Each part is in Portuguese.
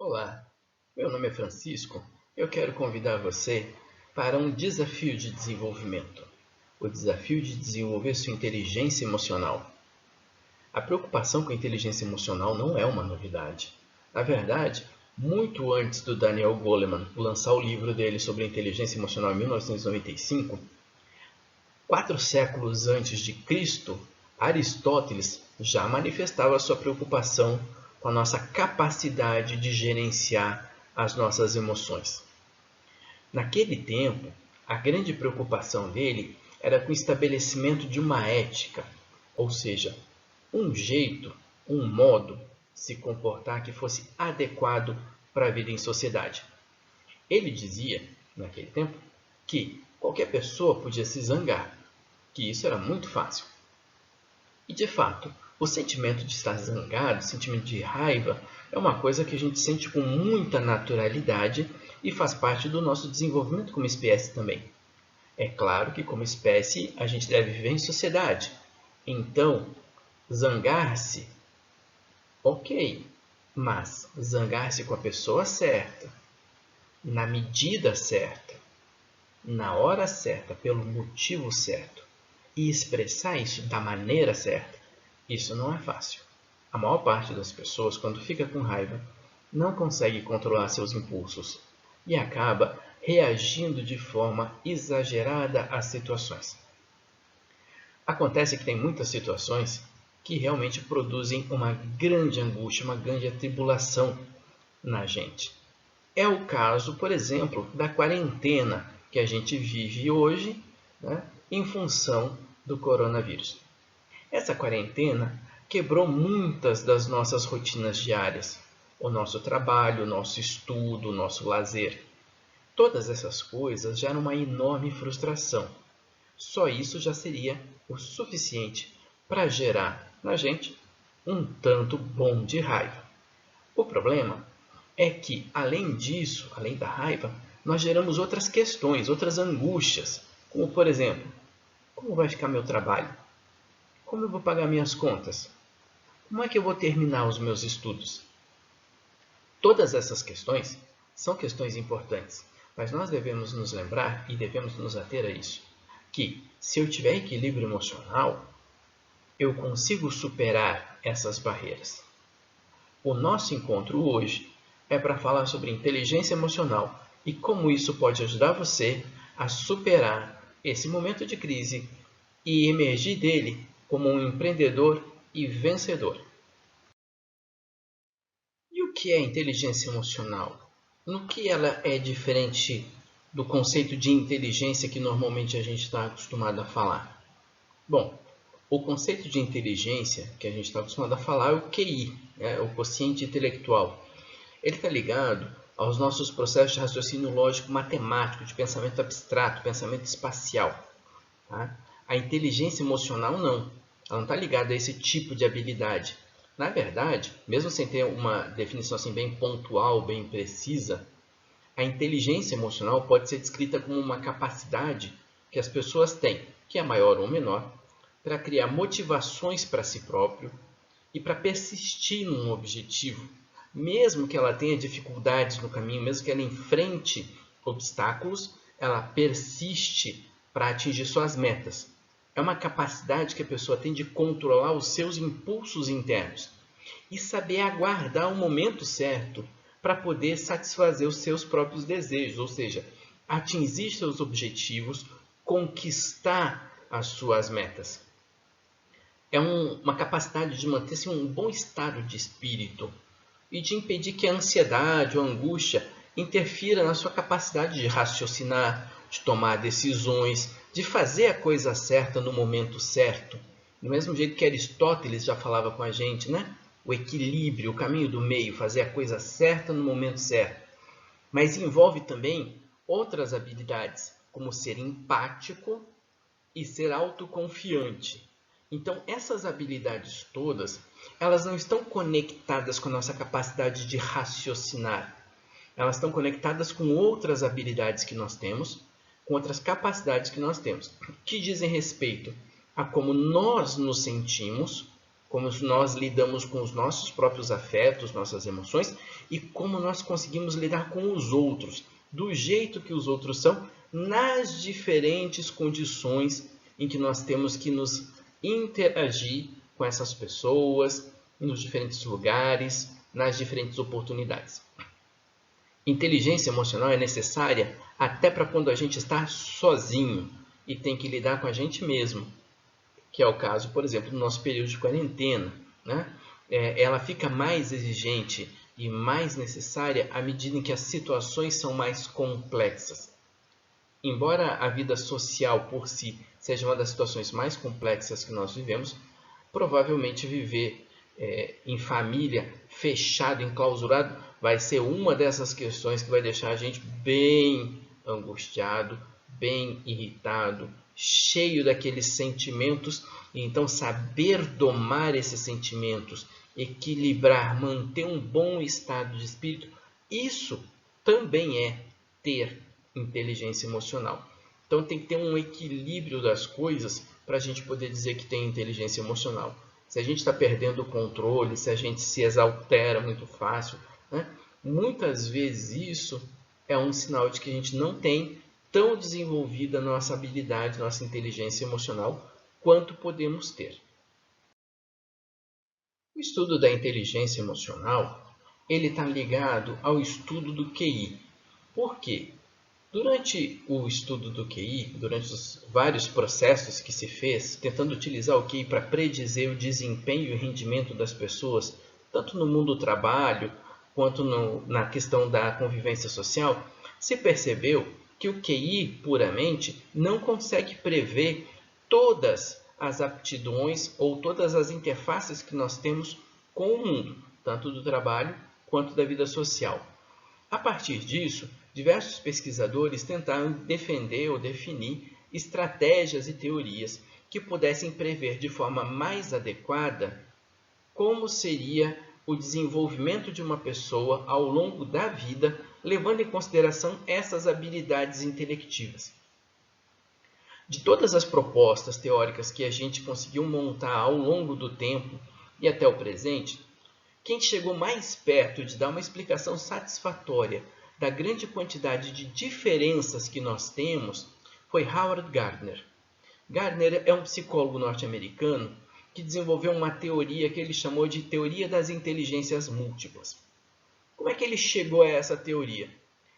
Olá, meu nome é Francisco. Eu quero convidar você para um desafio de desenvolvimento. O desafio de desenvolver sua inteligência emocional. A preocupação com a inteligência emocional não é uma novidade. Na verdade, muito antes do Daniel Goleman lançar o livro dele sobre a inteligência emocional em 1995, 4 séculos antes de Cristo, Aristóteles já manifestava sua preocupação com a nossa capacidade de gerenciar as nossas emoções. Naquele tempo, a grande preocupação dele era com o estabelecimento de uma ética, ou seja, um jeito, um modo de se comportar que fosse adequado para a vida em sociedade. Ele dizia, naquele tempo, que qualquer pessoa podia se zangar, que isso era muito fácil. E, de fato, o sentimento de estar zangado, o sentimento de raiva, é uma coisa que a gente sente com muita naturalidade e faz parte do nosso desenvolvimento como espécie também. É claro que, como espécie, a gente deve viver em sociedade. Então, zangar-se, ok, mas zangar-se com a pessoa certa, na medida certa, na hora certa, pelo motivo certo, e expressar isso da maneira certa, isso não é fácil. A maior parte das pessoas, quando fica com raiva, não consegue controlar seus impulsos e acaba reagindo de forma exagerada às situações. Acontece que tem muitas situações que realmente produzem uma grande angústia, uma grande atribulação na gente. É o caso, por exemplo, da quarentena que a gente vive hoje, né, em função do coronavírus. Essa quarentena quebrou muitas das nossas rotinas diárias, o nosso trabalho, o nosso estudo, o nosso lazer. Todas essas coisas geram uma enorme frustração. Só isso já seria o suficiente para gerar na gente um tanto bom de raiva. O problema é que, além disso, além da raiva, nós geramos outras questões, outras angústias, como, por exemplo, como vai ficar meu trabalho? Como eu vou pagar minhas contas? Como é que eu vou terminar os meus estudos? Todas essas questões são questões importantes, mas nós devemos nos lembrar e devemos nos ater a isso, que se eu tiver equilíbrio emocional, eu consigo superar essas barreiras. O nosso encontro hoje é para falar sobre inteligência emocional e como isso pode ajudar você a superar esse momento de crise e emergir dele como um empreendedor e vencedor. E o que é inteligência emocional? No que ela é diferente do conceito de inteligência que normalmente a gente está acostumado a falar? Bom, o conceito de inteligência que a gente está acostumado a falar é o QI, o quociente intelectual. Ele está ligado aos nossos processos de raciocínio lógico matemático, de pensamento abstrato, pensamento espacial. Tá? A inteligência emocional não. Ela não está ligada a esse tipo de habilidade. Na verdade, mesmo sem ter uma definição assim bem pontual, bem precisa, a inteligência emocional pode ser descrita como uma capacidade que as pessoas têm, que é maior ou menor, para criar motivações para si próprio e para persistir num objetivo, mesmo que ela tenha dificuldades no caminho, mesmo que ela enfrente obstáculos, ela persiste para atingir suas metas. É uma capacidade que a pessoa tem de controlar os seus impulsos internos e saber aguardar o momento certo para poder satisfazer os seus próprios desejos, ou seja, atingir seus objetivos, conquistar as suas metas. É uma capacidade de manter-se em um bom estado de espírito e de impedir que a ansiedade ou a angústia interfira na sua capacidade de raciocinar, de tomar decisões, de fazer a coisa certa no momento certo. Do mesmo jeito que Aristóteles já falava com a gente, né? O equilíbrio, o caminho do meio, fazer a coisa certa no momento certo. Mas envolve também outras habilidades, como ser empático e ser autoconfiante. Então, essas habilidades todas, elas não estão conectadas com a nossa capacidade de raciocinar. Elas estão conectadas com outras habilidades que nós temos, com outras capacidades que nós temos, que dizem respeito a como nós nos sentimos como nós lidamos com os nossos próprios afetos, nossas emoções, e como nós conseguimos lidar com os outros, do jeito que os outros são, nas diferentes condições em que nós temos que nos interagir com essas pessoas, nos diferentes lugares, nas diferentes oportunidades. Inteligência emocional é necessária até para quando a gente está sozinho e tem que lidar com a gente mesmo, que é o caso, por exemplo, do nosso período de quarentena, né? Ela fica mais exigente e mais necessária à medida em que as situações são mais complexas. Embora a vida social por si seja uma das situações mais complexas que nós vivemos, provavelmente viver em família, fechado, enclausurado, vai ser uma dessas questões que vai deixar a gente bem angustiado, bem irritado, cheio daqueles sentimentos. E então saber domar esses sentimentos, equilibrar, manter um bom estado de espírito, isso também é ter inteligência emocional. Então tem que ter um equilíbrio das coisas para a gente poder dizer que tem inteligência emocional. Se a gente está perdendo o controle, se a gente se exaltera muito fácil, né? Muitas vezes isso é um sinal de que a gente não tem tão desenvolvida nossa habilidade, nossa inteligência emocional, quanto podemos ter. O estudo da inteligência emocional ele está ligado ao estudo do QI. Por quê? Durante o estudo do QI, durante os vários processos que se fez, tentando utilizar o QI para predizer o desempenho e o rendimento das pessoas, tanto no mundo do trabalho, quanto na questão da convivência social, se percebeu que o QI puramente não consegue prever todas as aptidões ou todas as interfaces que nós temos com o mundo, tanto do trabalho quanto da vida social. A partir disso, diversos pesquisadores tentaram defender ou definir estratégias e teorias que pudessem prever de forma mais adequada como seria o desenvolvimento de uma pessoa ao longo da vida, levando em consideração essas habilidades intelectivas. De todas as propostas teóricas que a gente conseguiu montar ao longo do tempo e até o presente, quem chegou mais perto de dar uma explicação satisfatória da grande quantidade de diferenças que nós temos foi Howard Gardner. Gardner é um psicólogo norte-americano que desenvolveu uma teoria que ele chamou de teoria das inteligências múltiplas. Como é que ele chegou a essa teoria?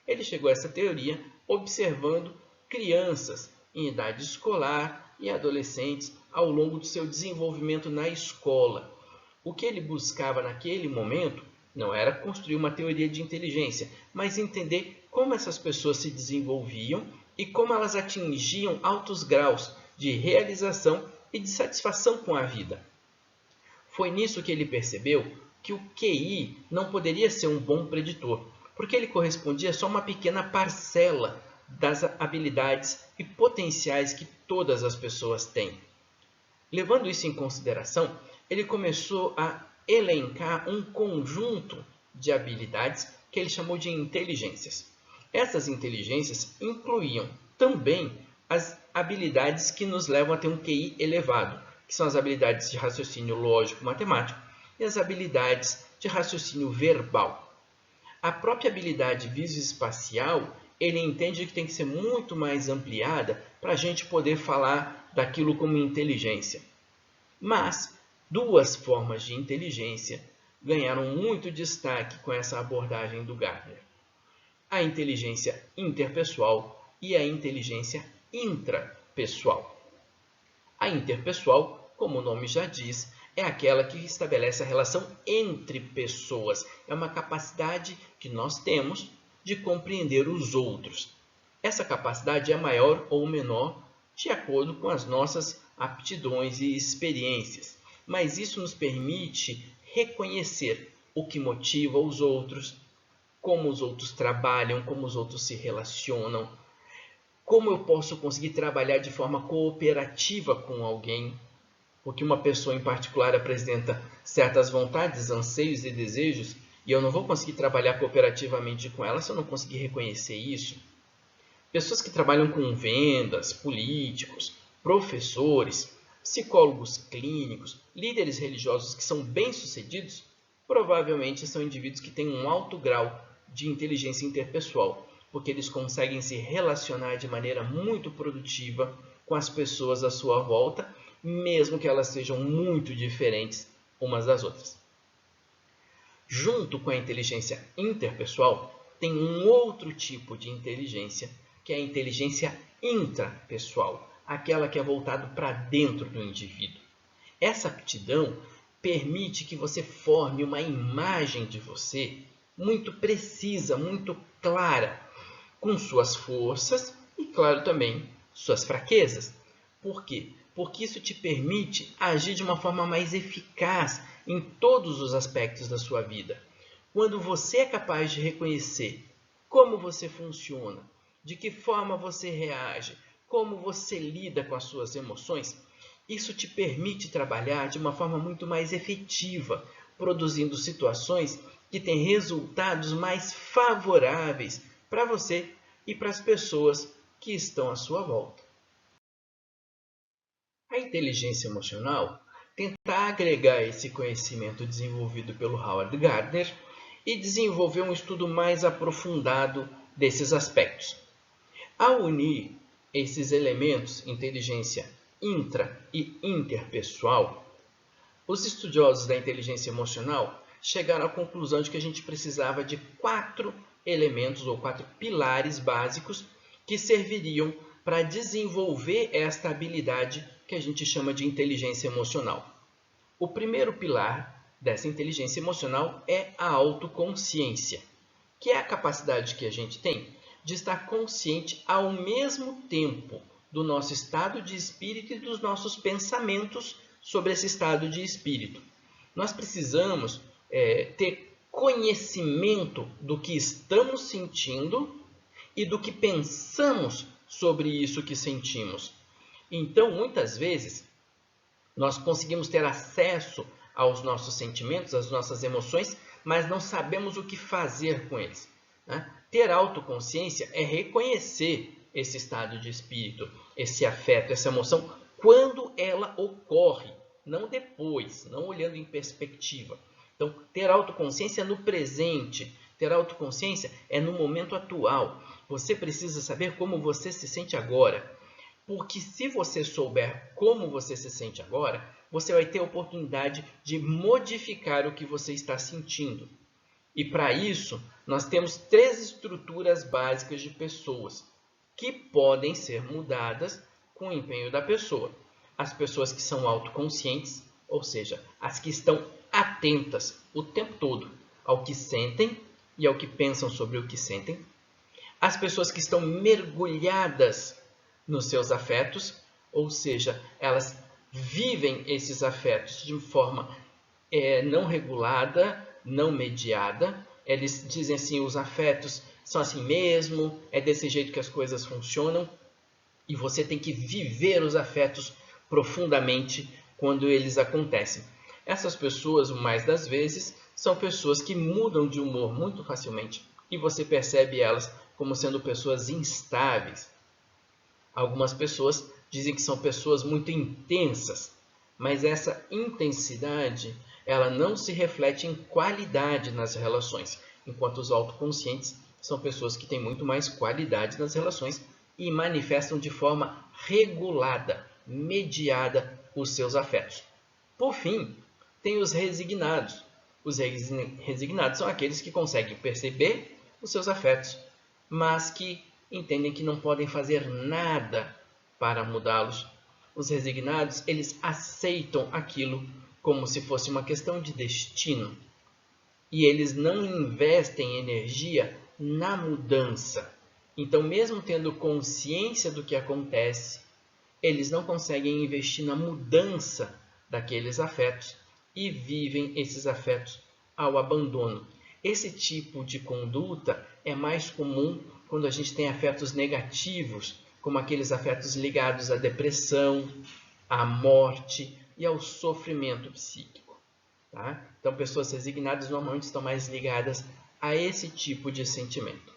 Ele chegou a essa teoria observando crianças em idade escolar e adolescentes ao longo do seu desenvolvimento na escola. O que ele buscava naquele momento não era construir uma teoria de inteligência, mas entender como essas pessoas se desenvolviam e como elas atingiam altos graus de realização e de satisfação com a vida. Foi nisso que ele percebeu que o QI não poderia ser um bom preditor, porque ele correspondia só a uma pequena parcela das habilidades e potenciais que todas as pessoas têm. Levando isso em consideração, ele começou a elencar um conjunto de habilidades que ele chamou de inteligências. Essas inteligências incluíam também as habilidades que nos levam a ter um QI elevado, que são as habilidades de raciocínio lógico-matemático e as habilidades de raciocínio verbal. A própria habilidade visoespacial, ele entende que tem que ser muito mais ampliada para a gente poder falar daquilo como inteligência. Mas duas formas de inteligência ganharam muito destaque com essa abordagem do Gardner: a inteligência interpessoal e a inteligência intrapessoal. A interpessoal, como o nome já diz, é aquela que estabelece a relação entre pessoas. É uma capacidade que nós temos de compreender os outros. Essa capacidade é maior ou menor de acordo com as nossas aptidões e experiências, mas isso nos permite reconhecer o que motiva os outros, como os outros trabalham, como os outros se relacionam, como eu posso conseguir trabalhar de forma cooperativa com alguém, porque uma pessoa em particular apresenta certas vontades, anseios e desejos, e eu não vou conseguir trabalhar cooperativamente com ela se eu não conseguir reconhecer isso. Pessoas que trabalham com vendas, políticos, professores, Psicólogos clínicos, líderes religiosos que são bem-sucedidos, provavelmente são indivíduos que têm um alto grau de inteligência interpessoal, porque eles conseguem se relacionar de maneira muito produtiva com as pessoas à sua volta, mesmo que elas sejam muito diferentes umas das outras. Junto com a inteligência interpessoal, tem um outro tipo de inteligência, que é a inteligência intrapessoal, aquela que é voltada para dentro do indivíduo. Essa aptidão permite que você forme uma imagem de você muito precisa, muito clara, com suas forças e, claro, também suas fraquezas. Por quê? Porque isso te permite agir de uma forma mais eficaz em todos os aspectos da sua vida. Quando você é capaz de reconhecer como você funciona, de que forma você reage, como você lida com as suas emoções, isso te permite trabalhar de uma forma muito mais efetiva, produzindo situações que têm resultados mais favoráveis para você e para as pessoas que estão à sua volta. A inteligência emocional tenta agregar esse conhecimento desenvolvido pelo Howard Gardner e desenvolver um estudo mais aprofundado desses aspectos. Ao unir esses elementos, inteligência intra e interpessoal, os estudiosos da inteligência emocional chegaram à conclusão de que a gente precisava de 4 elementos ou 4 pilares básicos que serviriam para desenvolver esta habilidade que a gente chama de inteligência emocional. O primeiro pilar dessa inteligência emocional é a autoconsciência, que é a capacidade que a gente tem de estar consciente ao mesmo tempo do nosso estado de espírito e dos nossos pensamentos sobre esse estado de espírito. Nós precisamos ter conhecimento do que estamos sentindo e do que pensamos sobre isso que sentimos. Então, muitas vezes, nós conseguimos ter acesso aos nossos sentimentos, às nossas emoções, mas não sabemos o que fazer com eles. Né? Ter autoconsciência é reconhecer esse estado de espírito, esse afeto, essa emoção, quando ela ocorre, não depois, não olhando em perspectiva. Então, ter autoconsciência é no presente, ter autoconsciência é no momento atual. Você precisa saber como você se sente agora. Porque se você souber como você se sente agora, você vai ter a oportunidade de modificar o que você está sentindo. E para isso, nós temos 3 estruturas básicas de pessoas que podem ser mudadas com o empenho da pessoa. As pessoas que são autoconscientes, ou seja, as que estão atentas o tempo todo ao que sentem e ao que pensam sobre o que sentem. As pessoas que estão mergulhadas nos seus afetos, ou seja, elas vivem esses afetos de forma não regulada, não mediada. Eles dizem assim, os afetos são assim mesmo, é desse jeito que as coisas funcionam, e você tem que viver os afetos profundamente quando eles acontecem. Essas pessoas, mais das vezes, são pessoas que mudam de humor muito facilmente, e você percebe elas como sendo pessoas instáveis. Algumas pessoas dizem que são pessoas muito intensas, mas essa intensidade ela não se reflete em qualidade nas relações, enquanto os autoconscientes são pessoas que têm muito mais qualidade nas relações e manifestam de forma regulada, mediada os seus afetos. Por fim, tem os resignados. Os resignados são aqueles que conseguem perceber os seus afetos, mas que entendem que não podem fazer nada para mudá-los. Os resignados, eles aceitam aquilo como se fosse uma questão de destino. E eles não investem energia na mudança. Então, mesmo tendo consciência do que acontece, eles não conseguem investir na mudança daqueles afetos e vivem esses afetos ao abandono. Esse tipo de conduta é mais comum quando a gente tem afetos negativos, como aqueles afetos ligados à depressão, à morte e ao sofrimento psíquico. Tá? Então, pessoas resignadas normalmente estão mais ligadas a esse tipo de sentimento.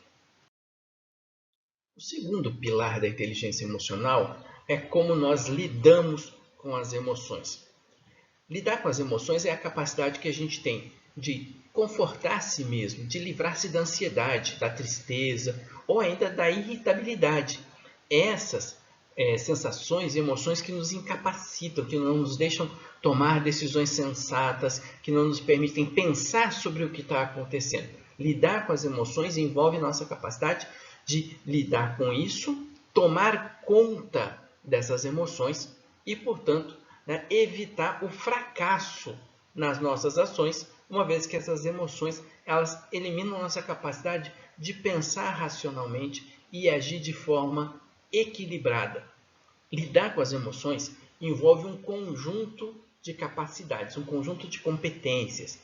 O segundo pilar da inteligência emocional é como nós lidamos com as emoções. Lidar com as emoções é a capacidade que a gente tem de confortar a si mesmo, de livrar-se da ansiedade, da tristeza ou ainda da irritabilidade. Essas sensações e emoções que nos incapacitam, que não nos deixam tomar decisões sensatas, que não nos permitem pensar sobre o que está acontecendo. Lidar com as emoções envolve nossa capacidade de lidar com isso, tomar conta dessas emoções e, portanto, evitar o fracasso nas nossas ações, uma vez que essas emoções elas eliminam nossa capacidade de pensar racionalmente e agir de forma equilibrada. Lidar com as emoções envolve um conjunto de capacidades, um conjunto de competências.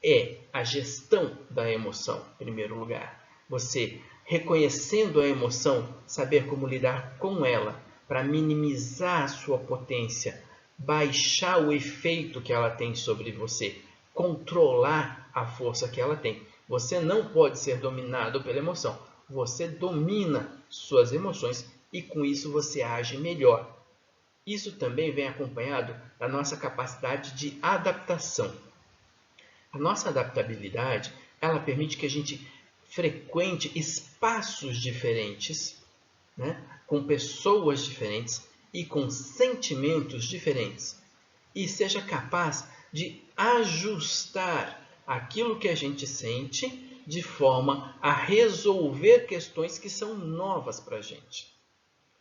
É a gestão da emoção, em primeiro lugar. Você, reconhecendo a emoção, saber como lidar com ela para minimizar a sua potência, baixar o efeito que ela tem sobre você, controlar a força que ela tem. Você não pode ser dominado pela emoção. Você domina suas emoções e com isso você age melhor. Isso também vem acompanhado da nossa capacidade de adaptação. A nossa adaptabilidade, ela permite que a gente frequente espaços diferentes, com pessoas diferentes e com sentimentos diferentes. E seja capaz de ajustar aquilo que a gente sente de forma a resolver questões que são novas para a gente.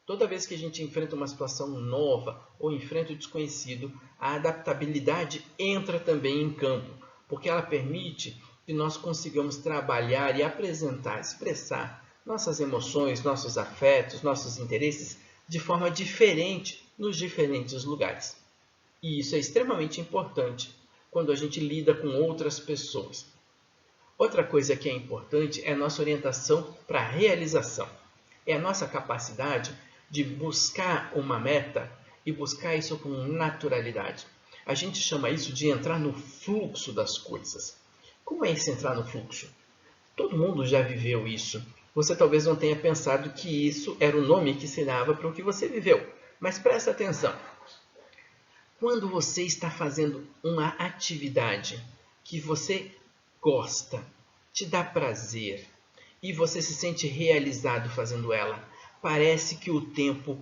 Toda vez que a gente enfrenta uma situação nova ou enfrenta o desconhecido, a adaptabilidade entra também em campo, porque ela permite que nós consigamos trabalhar e apresentar, expressar nossas emoções, nossos afetos, nossos interesses de forma diferente nos diferentes lugares. E isso é extremamente importante quando a gente lida com outras pessoas. Outra coisa que é importante é a nossa orientação para a realização. É a nossa capacidade de buscar uma meta e buscar isso com naturalidade. A gente chama isso de entrar no fluxo das coisas. Como é esse entrar no fluxo? Todo mundo já viveu isso. Você talvez não tenha pensado que isso era o nome que se dava para o que você viveu. Mas presta atenção. Quando você está fazendo uma atividade que você gosta, te dá prazer e você se sente realizado fazendo ela, parece que o tempo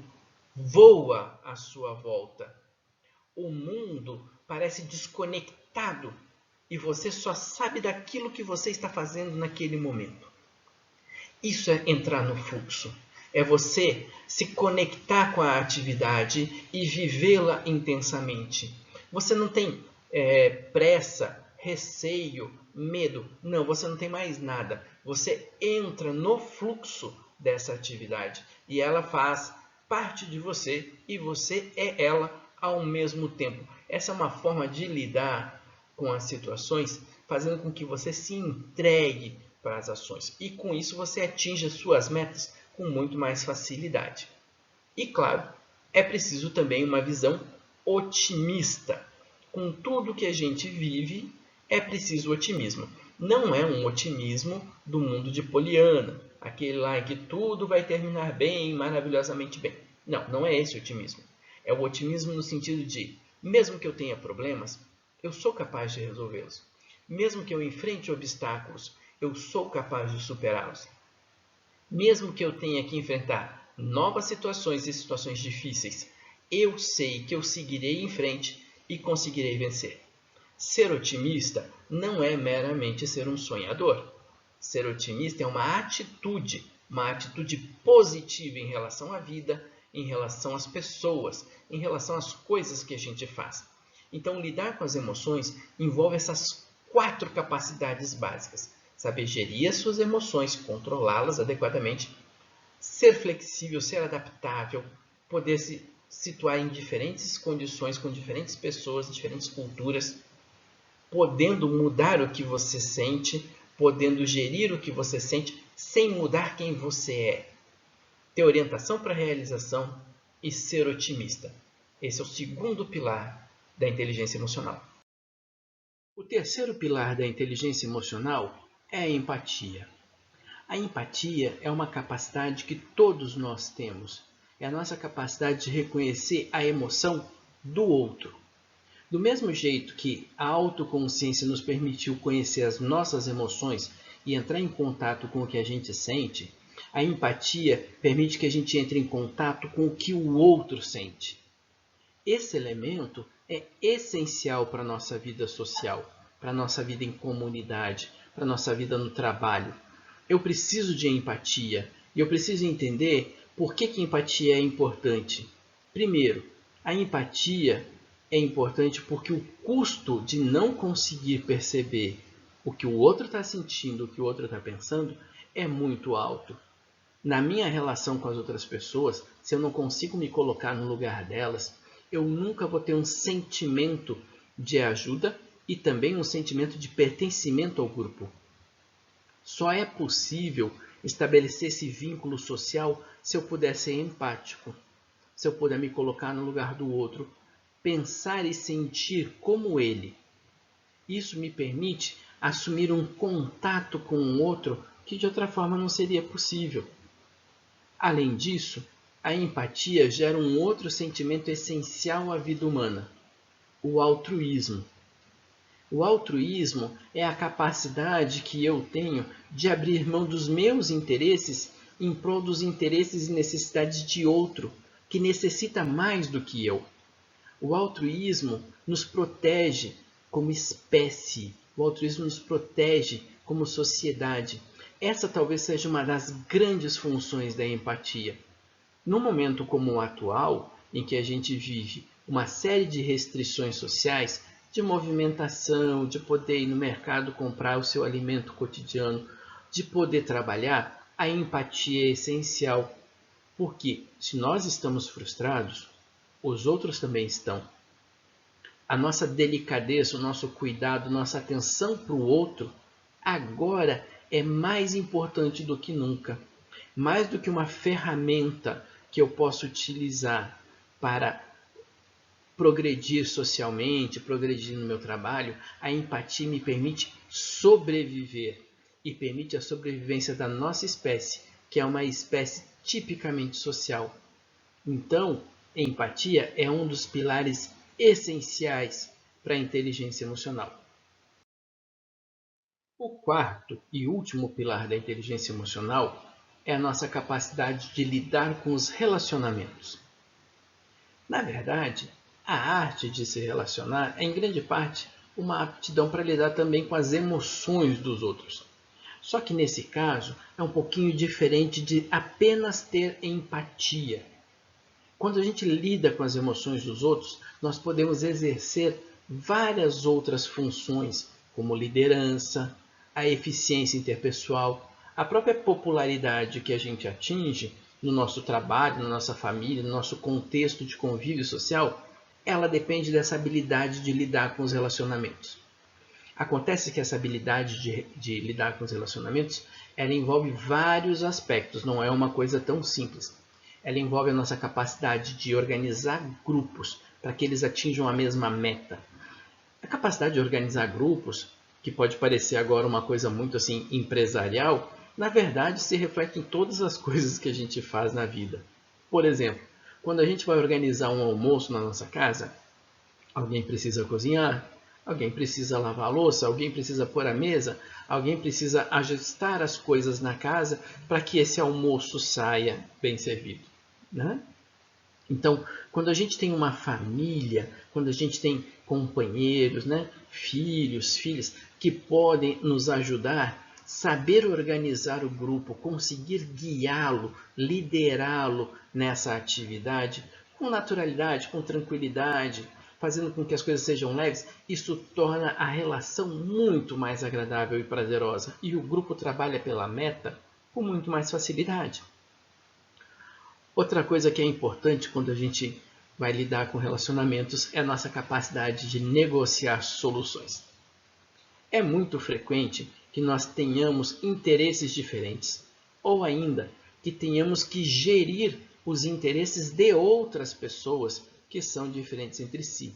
voa à sua volta. O mundo parece desconectado e você só sabe daquilo que você está fazendo naquele momento. Isso é entrar no fluxo. É você se conectar com a atividade e vivê-la intensamente. Você não tem pressa, receio, medo. Não, você não tem mais nada. Você entra no fluxo dessa atividade e ela faz parte de você e você é ela ao mesmo tempo. Essa é uma forma de lidar com as situações, fazendo com que você se entregue para as ações. E com isso você atinge suas metas com muito mais facilidade. E claro, é preciso também uma visão otimista. Com tudo que a gente vive, é preciso otimismo. Não é um otimismo do mundo de Poliana, aquele lá em que tudo vai terminar bem, maravilhosamente bem. Não, não é esse o otimismo. É o otimismo no sentido de, mesmo que eu tenha problemas, eu sou capaz de resolvê-los. Mesmo que eu enfrente obstáculos, eu sou capaz de superá-los. Mesmo que eu tenha que enfrentar novas situações e situações difíceis, eu sei que eu seguirei em frente e conseguirei vencer. Ser otimista não é meramente ser um sonhador. Ser otimista é uma atitude positiva em relação à vida, em relação às pessoas, em relação às coisas que a gente faz. Então, lidar com as emoções envolve essas 4 capacidades básicas. Saber gerir as suas emoções, controlá-las adequadamente, ser flexível, ser adaptável, poder se situar em diferentes condições, com diferentes pessoas, diferentes culturas, podendo mudar o que você sente, podendo gerir o que você sente, sem mudar quem você é. Ter orientação para a realização e ser otimista. Esse é o segundo pilar da inteligência emocional. O terceiro pilar da inteligência emocional é a empatia. A empatia é uma capacidade que todos nós temos. É a nossa capacidade de reconhecer a emoção do outro. Do mesmo jeito que a autoconsciência nos permitiu conhecer as nossas emoções e entrar em contato com o que a gente sente, a empatia permite que a gente entre em contato com o que o outro sente. Esse elemento é essencial para a nossa vida social, para a nossa vida em comunidade, para a nossa vida no trabalho. Eu preciso de empatia e eu preciso entender por que empatia é importante. Primeiro, a empatia é importante porque o custo de não conseguir perceber o que o outro está sentindo, o que o outro está pensando, é muito alto. Na minha relação com as outras pessoas, se eu não consigo me colocar no lugar delas, eu nunca vou ter um sentimento de ajuda e também um sentimento de pertencimento ao grupo. Só é possível estabelecer esse vínculo social se eu puder ser empático, se eu puder me colocar no lugar do outro, pensar e sentir como ele. Isso me permite assumir um contato com o outro que de outra forma não seria possível. Além disso, a empatia gera um outro sentimento essencial à vida humana, o altruísmo. O altruísmo é a capacidade que eu tenho de abrir mão dos meus interesses em prol dos interesses e necessidades de outro, que necessita mais do que eu. O altruísmo nos protege como espécie, o altruísmo nos protege como sociedade. Essa talvez seja uma das grandes funções da empatia. Num momento como o atual, em que a gente vive uma série de restrições sociais, de movimentação, de poder ir no mercado comprar o seu alimento cotidiano, de poder trabalhar, a empatia é essencial. Porque se nós estamos frustrados, os outros também estão. A nossa delicadeza, o nosso cuidado, nossa atenção para o outro, agora é mais importante do que nunca. Mais do que uma ferramenta que eu posso utilizar para progredir socialmente, progredir no meu trabalho, a empatia me permite sobreviver e permite a sobrevivência da nossa espécie, que é uma espécie tipicamente social. Então, empatia é um dos pilares essenciais para a inteligência emocional. O quarto e último pilar da inteligência emocional é a nossa capacidade de lidar com os relacionamentos. Na verdade, a arte de se relacionar é, em grande parte, uma aptidão para lidar também com as emoções dos outros. Só que nesse caso é um pouquinho diferente de apenas ter empatia. Quando a gente lida com as emoções dos outros, nós podemos exercer várias outras funções, como liderança, a eficiência interpessoal, a própria popularidade que a gente atinge no nosso trabalho, na nossa família, no nosso contexto de convívio social, ela depende dessa habilidade de lidar com os relacionamentos. Acontece que essa habilidade de lidar com os relacionamentos, ela envolve vários aspectos, não é uma coisa tão simples. Ela envolve a nossa capacidade de organizar grupos para que eles atinjam a mesma meta. A capacidade de organizar grupos, que pode parecer agora uma coisa muito assim empresarial, na verdade se reflete em todas as coisas que a gente faz na vida. Por exemplo, quando a gente vai organizar um almoço na nossa casa, alguém precisa cozinhar, alguém precisa lavar a louça, alguém precisa pôr a mesa, alguém precisa ajustar as coisas na casa para que esse almoço saia bem servido, né? Então, quando a gente tem uma família, quando a gente tem companheiros, né, filhos, filhas, que podem nos ajudar, saber organizar o grupo, conseguir guiá-lo, liderá-lo nessa atividade, com naturalidade, com tranquilidade, fazendo com que as coisas sejam leves, isso torna a relação muito mais agradável e prazerosa. E o grupo trabalha pela meta com muito mais facilidade. Outra coisa que é importante quando a gente vai lidar com relacionamentos é a nossa capacidade de negociar soluções. É muito frequente que nós tenhamos interesses diferentes, ou ainda que tenhamos que gerir os interesses de outras pessoas que são diferentes entre si.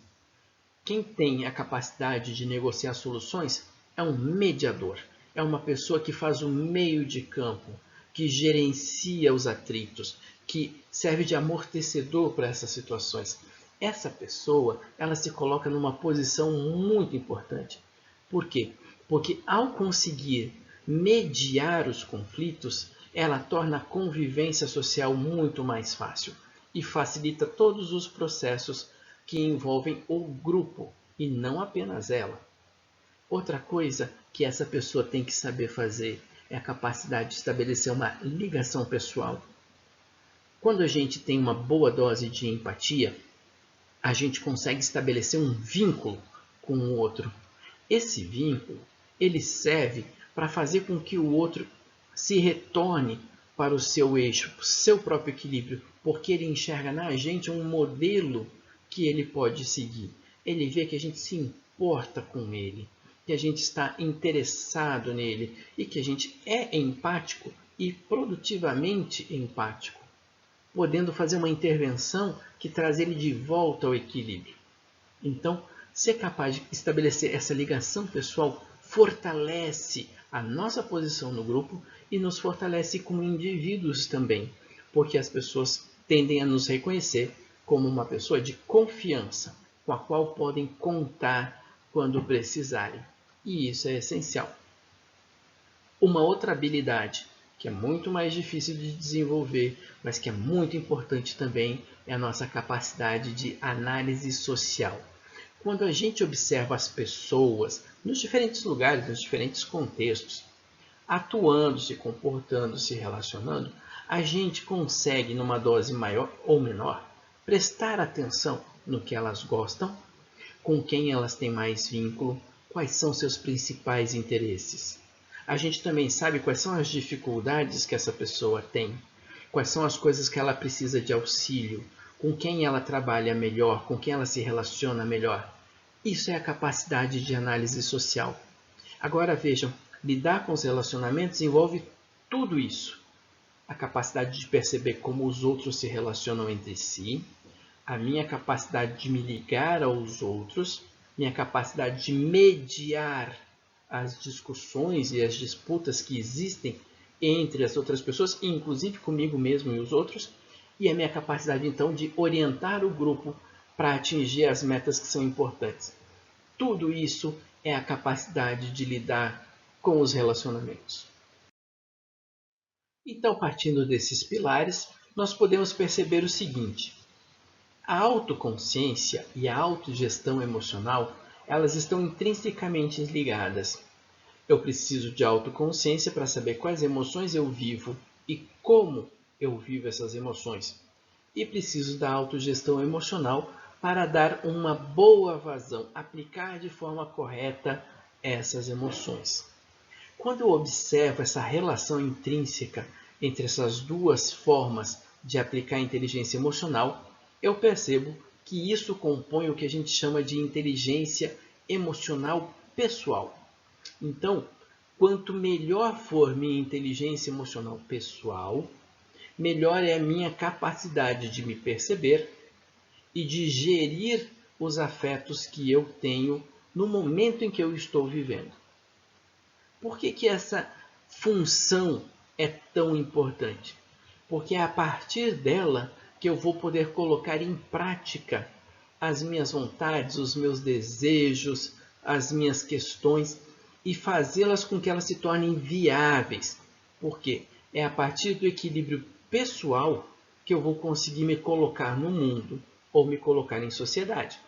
Quem tem a capacidade de negociar soluções é um mediador, é uma pessoa que faz o meio de campo, que gerencia os atritos, que serve de amortecedor para essas situações. essa pessoa ela se coloca numa posição muito importante. Por quê? Porque ao conseguir mediar os conflitos, ela torna a convivência social muito mais fácil e facilita todos os processos que envolvem o grupo e não apenas ela. Outra coisa que essa pessoa tem que saber fazer é a capacidade de estabelecer uma ligação pessoal. Quando a gente tem uma boa dose de empatia, a gente consegue estabelecer um vínculo com o outro. Esse vínculo, ele serve para fazer com que o outro se retorne para o seu eixo, para o seu próprio equilíbrio, porque ele enxerga na gente um modelo que ele pode seguir. Ele vê que a gente se importa com ele, que a gente está interessado nele e que a gente é empático e produtivamente empático, podendo fazer uma intervenção que traz ele de volta ao equilíbrio. Então, ser capaz de estabelecer essa ligação pessoal fortalece a nossa posição no grupo e nos fortalece como indivíduos também, porque as pessoas tendem a nos reconhecer como uma pessoa de confiança, com a qual podem contar quando precisarem. E isso é essencial. Uma outra habilidade que é muito mais difícil de desenvolver, mas que é muito importante também, é a nossa capacidade de análise social. Quando a gente observa as pessoas nos diferentes lugares, nos diferentes contextos, atuando, se comportando, se relacionando, a gente consegue, numa dose maior ou menor, prestar atenção no que elas gostam, com quem elas têm mais vínculo, quais são seus principais interesses. A gente também sabe quais são as dificuldades que essa pessoa tem, quais são as coisas que ela precisa de auxílio, com quem ela trabalha melhor, com quem ela se relaciona melhor. Isso é a capacidade de análise social. Agora vejam, lidar com os relacionamentos envolve tudo isso. A capacidade de perceber como os outros se relacionam entre si, a minha capacidade de me ligar aos outros, minha capacidade de mediar as discussões e as disputas que existem entre as outras pessoas, inclusive comigo mesmo e os outros, e a minha capacidade então de orientar o grupo para atingir as metas que são importantes. Tudo isso é a capacidade de lidar com os relacionamentos. Então, partindo desses pilares, nós podemos perceber o seguinte: a autoconsciência e a autogestão emocional, elas estão intrinsecamente ligadas. Eu preciso de autoconsciência para saber quais emoções eu vivo e como eu vivo essas emoções. E preciso da autogestão emocional para dar uma boa vazão, aplicar de forma correta essas emoções. Quando eu observo essa relação intrínseca entre essas duas formas de aplicar a inteligência emocional, eu percebo que isso compõe o que a gente chama de inteligência emocional pessoal. Então, quanto melhor for minha inteligência emocional pessoal, melhor é a minha capacidade de me perceber e de gerir os afetos que eu tenho no momento em que eu estou vivendo. Por que essa função é tão importante? Porque é a partir dela que eu vou poder colocar em prática as minhas vontades, os meus desejos, as minhas questões e fazê-las com que elas se tornem viáveis. Por quê? É a partir do equilíbrio pessoal que eu vou conseguir me colocar no mundo ou me colocar em sociedade.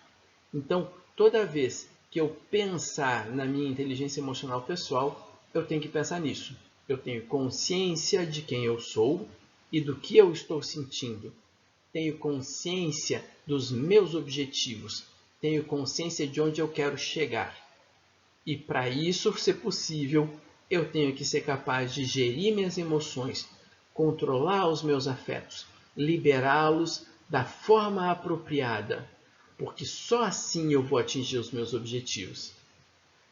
Então, toda vez que eu pensar na minha inteligência emocional pessoal, eu tenho que pensar nisso. Eu tenho consciência de quem eu sou e do que eu estou sentindo. Tenho consciência dos meus objetivos. Tenho consciência de onde eu quero chegar. E para isso ser possível, eu tenho que ser capaz de gerir minhas emoções, controlar os meus afetos, liberá-los da forma apropriada, porque só assim eu vou atingir os meus objetivos.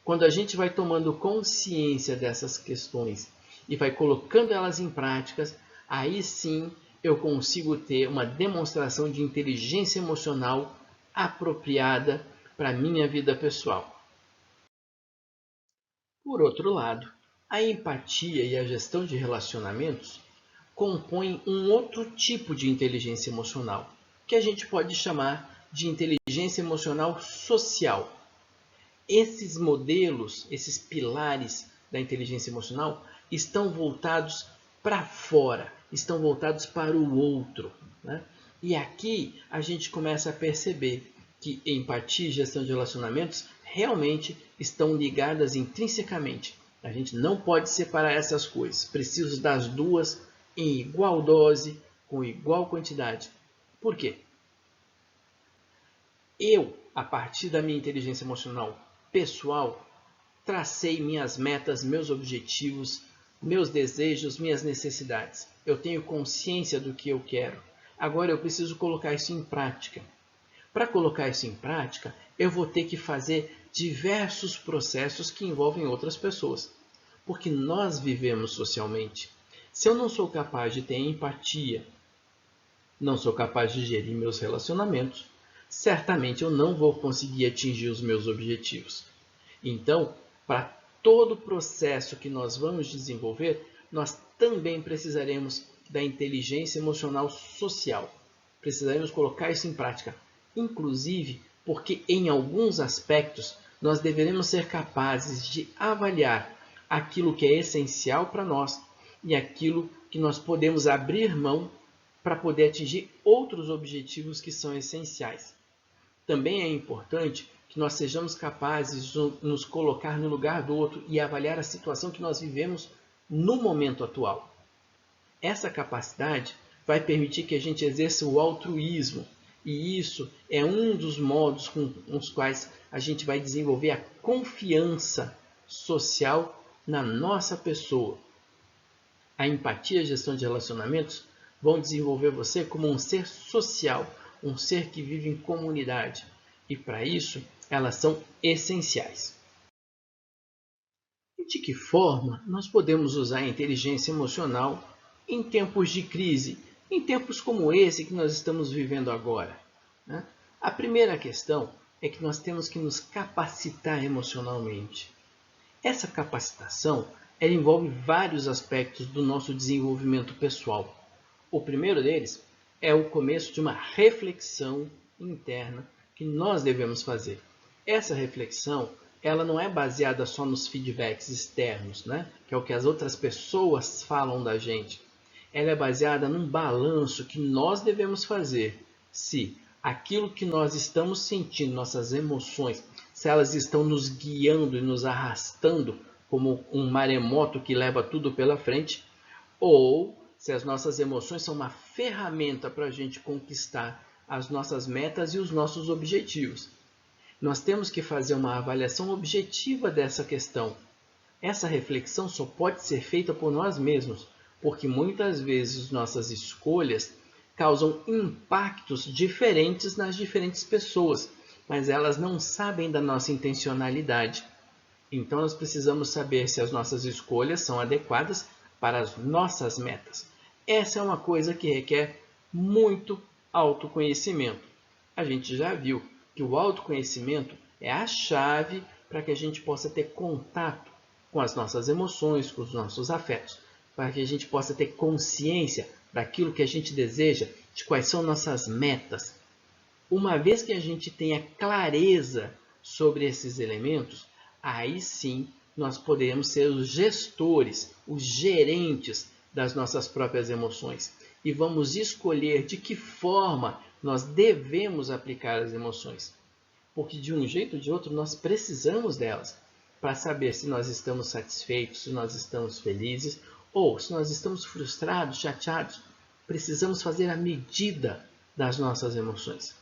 Quando a gente vai tomando consciência dessas questões e vai colocando elas em práticas, aí sim eu consigo ter uma demonstração de inteligência emocional apropriada para a minha vida pessoal. Por outro lado, a empatia e a gestão de relacionamentos compõem um outro tipo de inteligência emocional, que a gente pode chamar de inteligência emocional social. Esses modelos, esses pilares da inteligência emocional estão voltados para fora, estão voltados para o outro, né? E aqui a gente começa a perceber que empatia e gestão de relacionamentos realmente estão ligadas intrinsecamente. A gente não pode separar essas coisas. Preciso das duas em igual dose, com igual quantidade. Por quê? Eu, a partir da minha inteligência emocional pessoal, tracei minhas metas, meus objetivos, meus desejos, minhas necessidades. Eu tenho consciência do que eu quero. Agora eu preciso colocar isso em prática. Para colocar isso em prática, eu vou ter que fazer diversos processos que envolvem outras pessoas. Porque nós vivemos socialmente. Se eu não sou capaz de ter empatia, não sou capaz de gerir meus relacionamentos, certamente eu não vou conseguir atingir os meus objetivos. Então, para todo o processo que nós vamos desenvolver, nós também precisaremos da inteligência emocional social. Precisaremos colocar isso em prática, inclusive porque em alguns aspectos nós deveremos ser capazes de avaliar aquilo que é essencial para nós e aquilo que nós podemos abrir mão para poder atingir outros objetivos que são essenciais. Também é importante que nós sejamos capazes de nos colocar no lugar do outro e avaliar a situação que nós vivemos no momento atual. Essa capacidade vai permitir que a gente exerça o altruísmo, e isso é um dos modos com os quais a gente vai desenvolver a confiança social na nossa pessoa. A empatia e a gestão de relacionamentos vão desenvolver você como um ser social, um ser que vive em comunidade. E para isso, elas são essenciais. E de que forma nós podemos usar a inteligência emocional em tempos de crise, em tempos como esse que nós estamos vivendo agora, né? A primeira questão é que nós temos que nos capacitar emocionalmente. Essa capacitação ela envolve vários aspectos do nosso desenvolvimento pessoal. O primeiro deles é o começo de uma reflexão interna que nós devemos fazer. Essa reflexão ela não é baseada só nos feedbacks externos, né? Que é o que as outras pessoas falam da gente. Ela é baseada num balanço que nós devemos fazer se aquilo que nós estamos sentindo, nossas emoções, se elas estão nos guiando e nos arrastando como um maremoto que leva tudo pela frente, ou se as nossas emoções são uma ferramenta para a gente conquistar as nossas metas e os nossos objetivos. Nós temos que fazer uma avaliação objetiva dessa questão. Essa reflexão só pode ser feita por nós mesmos, porque muitas vezes nossas escolhas causam impactos diferentes nas diferentes pessoas, mas elas não sabem da nossa intencionalidade. Então nós precisamos saber se as nossas escolhas são adequadas para as nossas metas. Essa é uma coisa que requer muito autoconhecimento. A gente já viu que o autoconhecimento é a chave para que a gente possa ter contato com as nossas emoções, com os nossos afetos, para que a gente possa ter consciência daquilo que a gente deseja, de quais são nossas metas. Uma vez que a gente tenha clareza sobre esses elementos, aí sim nós poderemos ser os gestores, os gerentes das nossas próprias emoções. E vamos escolher de que forma nós devemos aplicar as emoções. Porque de um jeito ou de outro nós precisamos delas para saber se nós estamos satisfeitos, se nós estamos felizes ou se nós estamos frustrados, chateados. Precisamos fazer a medida das nossas emoções.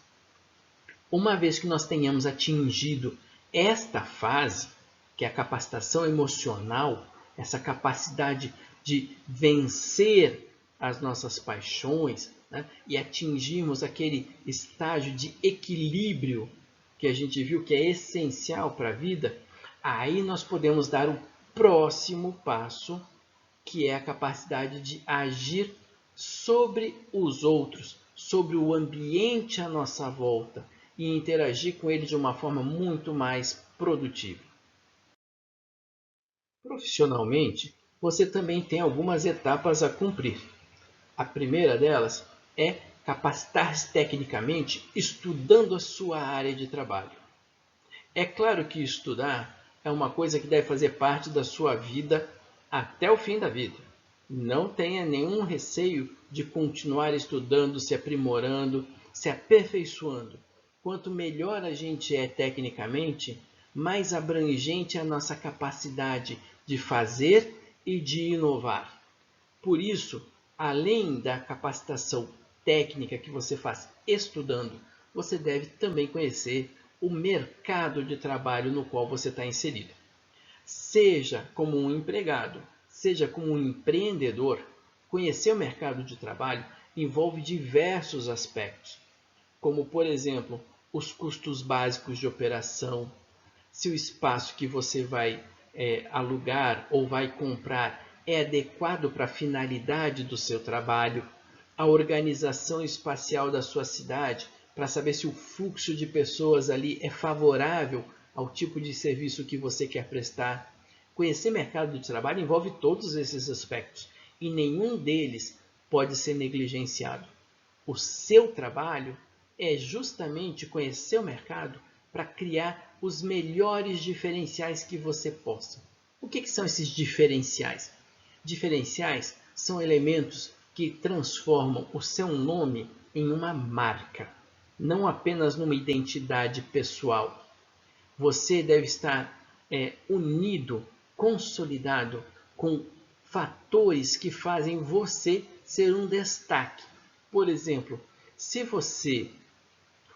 Uma vez que nós tenhamos atingido esta fase, que é a capacitação emocional, essa capacidade de vencer as nossas paixões, né, e atingirmos aquele estágio de equilíbrio que a gente viu que é essencial para a vida, aí nós podemos dar o próximo passo, que é a capacidade de agir sobre os outros, sobre o ambiente à nossa volta e interagir com ele de uma forma muito mais produtiva. Profissionalmente, você também tem algumas etapas a cumprir. A primeira delas é capacitar-se tecnicamente estudando a sua área de trabalho. É claro que estudar é uma coisa que deve fazer parte da sua vida até o fim da vida. Não tenha nenhum receio de continuar estudando, se aprimorando, se aperfeiçoando. Quanto melhor a gente é tecnicamente, mais abrangente é a nossa capacidade de fazer e de inovar. Por isso, além da capacitação técnica que você faz estudando, você deve também conhecer o mercado de trabalho no qual você está inserido. Seja como um empregado, seja como um empreendedor, conhecer o mercado de trabalho envolve diversos aspectos, como, por exemplo, os custos básicos de operação, se o espaço que você vai alugar ou vai comprar é adequado para a finalidade do seu trabalho, a organização espacial da sua cidade, para saber se o fluxo de pessoas ali é favorável ao tipo de serviço que você quer prestar. Conhecer mercado de trabalho envolve todos esses aspectos e nenhum deles pode ser negligenciado. O seu trabalho é justamente conhecer o mercado para criar os melhores diferenciais que você possa. O que são esses diferenciais? Diferenciais são elementos que transformam o seu nome em uma marca, não apenas numa identidade pessoal. Você deve estar unido, consolidado com fatores que fazem você ser um destaque. Por exemplo, se você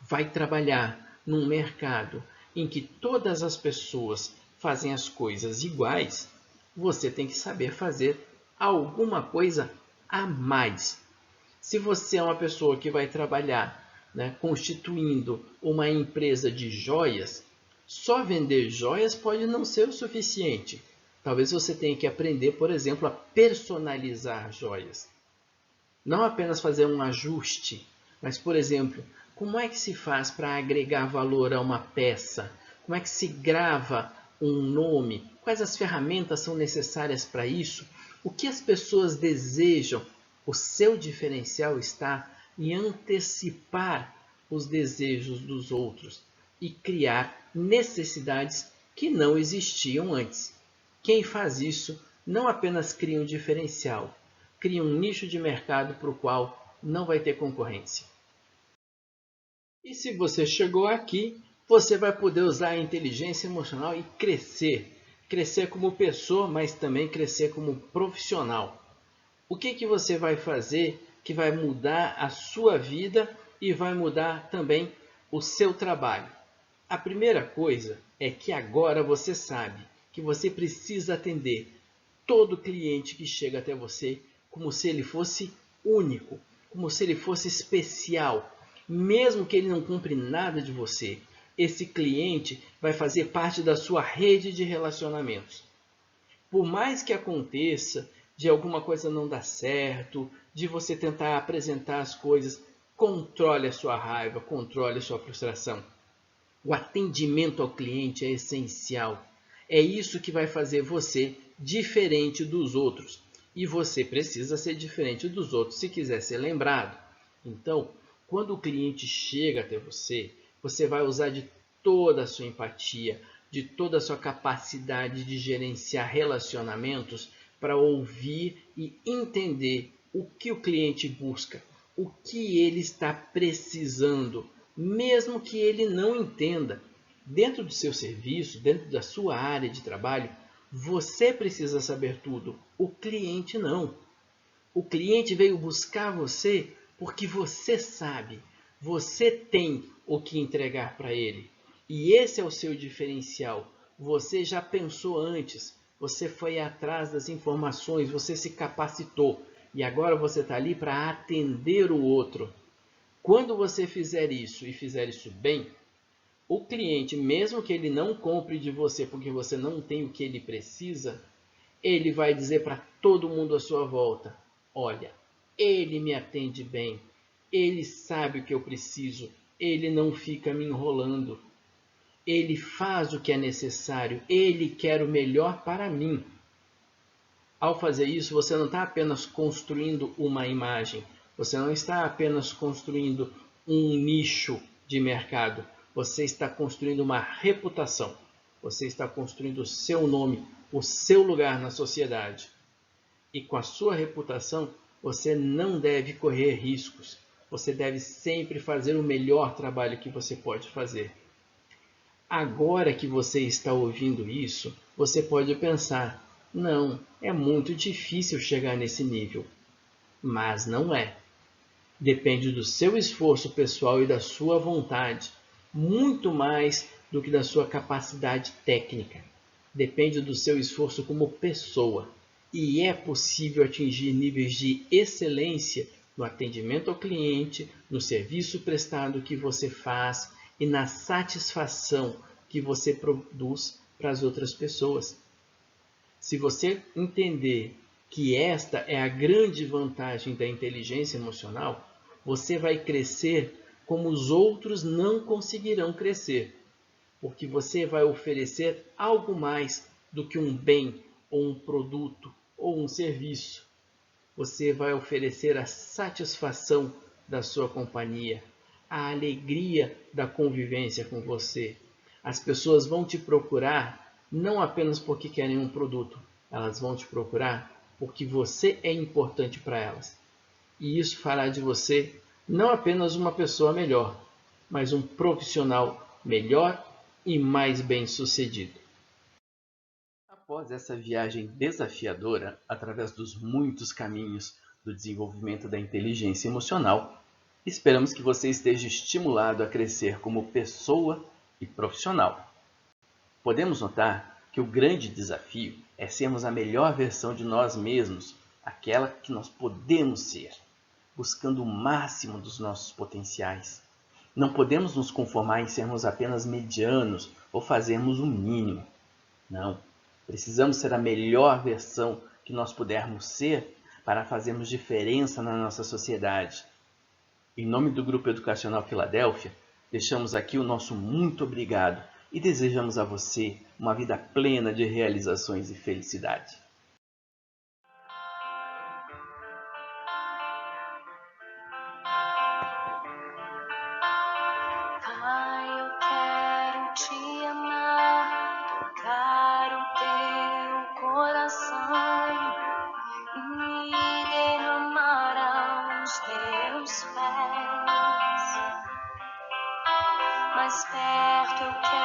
vai trabalhar num mercado em que todas as pessoas fazem as coisas iguais, você tem que saber fazer alguma coisa a mais. Se você é uma pessoa que vai trabalhar, constituindo uma empresa de joias, só vender joias pode não ser o suficiente. Talvez você tenha que aprender, por exemplo, a personalizar joias. Não apenas fazer um ajuste, mas, por exemplo, como é que se faz para agregar valor a uma peça? Como é que se grava um nome? Quais as ferramentas são necessárias para isso? O que as pessoas desejam? O seu diferencial está em antecipar os desejos dos outros e criar necessidades que não existiam antes. Quem faz isso não apenas cria um diferencial, cria um nicho de mercado para o qual não vai ter concorrência. E se você chegou aqui, você vai poder usar a inteligência emocional e crescer. Crescer como pessoa, mas também crescer como profissional. O que você vai fazer que vai mudar a sua vida e vai mudar também o seu trabalho? A primeira coisa é que agora você sabe que você precisa atender todo cliente que chega até você como se ele fosse único, como se ele fosse especial. Mesmo que ele não compre nada de você, esse cliente vai fazer parte da sua rede de relacionamentos. Por mais que aconteça de alguma coisa não dar certo, de você tentar apresentar as coisas, controle a sua raiva, controle a sua frustração. O atendimento ao cliente é essencial. É isso que vai fazer você diferente dos outros. E você precisa ser diferente dos outros se quiser ser lembrado. Então, quando o cliente chega até você, você vai usar de toda a sua empatia, de toda a sua capacidade de gerenciar relacionamentos para ouvir e entender o que o cliente busca, o que ele está precisando, mesmo que ele não entenda. Dentro do seu serviço, dentro da sua área de trabalho, você precisa saber tudo, o cliente não. O cliente veio buscar você porque você sabe, você tem o que entregar para ele. E esse é o seu diferencial. Você já pensou antes, você foi atrás das informações, você se capacitou e agora você está ali para atender o outro. Quando você fizer isso e fizer isso bem, o cliente, mesmo que ele não compre de você porque você não tem o que ele precisa, ele vai dizer para todo mundo à sua volta: olha, ele me atende bem, ele sabe o que eu preciso, ele não fica me enrolando, ele faz o que é necessário, ele quer o melhor para mim. Ao fazer isso, você não está apenas construindo uma imagem, Você não está apenas construindo um nicho de mercado, você está construindo uma reputação. Você está construindo o seu nome, o seu lugar na sociedade. E com a sua reputação, você não deve correr riscos. Você deve sempre fazer o melhor trabalho que você pode fazer. Agora que você está ouvindo isso, você pode pensar: não, é muito difícil chegar nesse nível. Mas não é. Depende do seu esforço pessoal e da sua vontade, muito mais do que da sua capacidade técnica. Depende do seu esforço como pessoa. E é possível atingir níveis de excelência no atendimento ao cliente, no serviço prestado que você faz e na satisfação que você produz para as outras pessoas. Se você entender que esta é a grande vantagem da inteligência emocional, você vai crescer como os outros não conseguirão crescer, porque você vai oferecer algo mais do que um bem, ou um produto, ou um serviço. Você vai oferecer a satisfação da sua companhia, a alegria da convivência com você. As pessoas vão te procurar não apenas porque querem um produto, elas vão te procurar porque você é importante para elas. E isso fará de você não apenas uma pessoa melhor, mas um profissional melhor e mais bem-sucedido. Após essa viagem desafiadora através dos muitos caminhos do desenvolvimento da inteligência emocional, esperamos que você esteja estimulado a crescer como pessoa e profissional. Podemos notar que o grande desafio é sermos a melhor versão de nós mesmos, aquela que nós podemos ser, buscando o máximo dos nossos potenciais. Não podemos nos conformar em sermos apenas medianos ou fazermos o mínimo. Não. Precisamos ser a melhor versão que nós pudermos ser para fazermos diferença na nossa sociedade. Em nome do Grupo Educacional Filadélfia, deixamos aqui o nosso muito obrigado e desejamos a você uma vida plena de realizações e felicidade. Pai, eu quero te amar, tocar o teu coração e derramar aos teus pés. Mais perto eu quero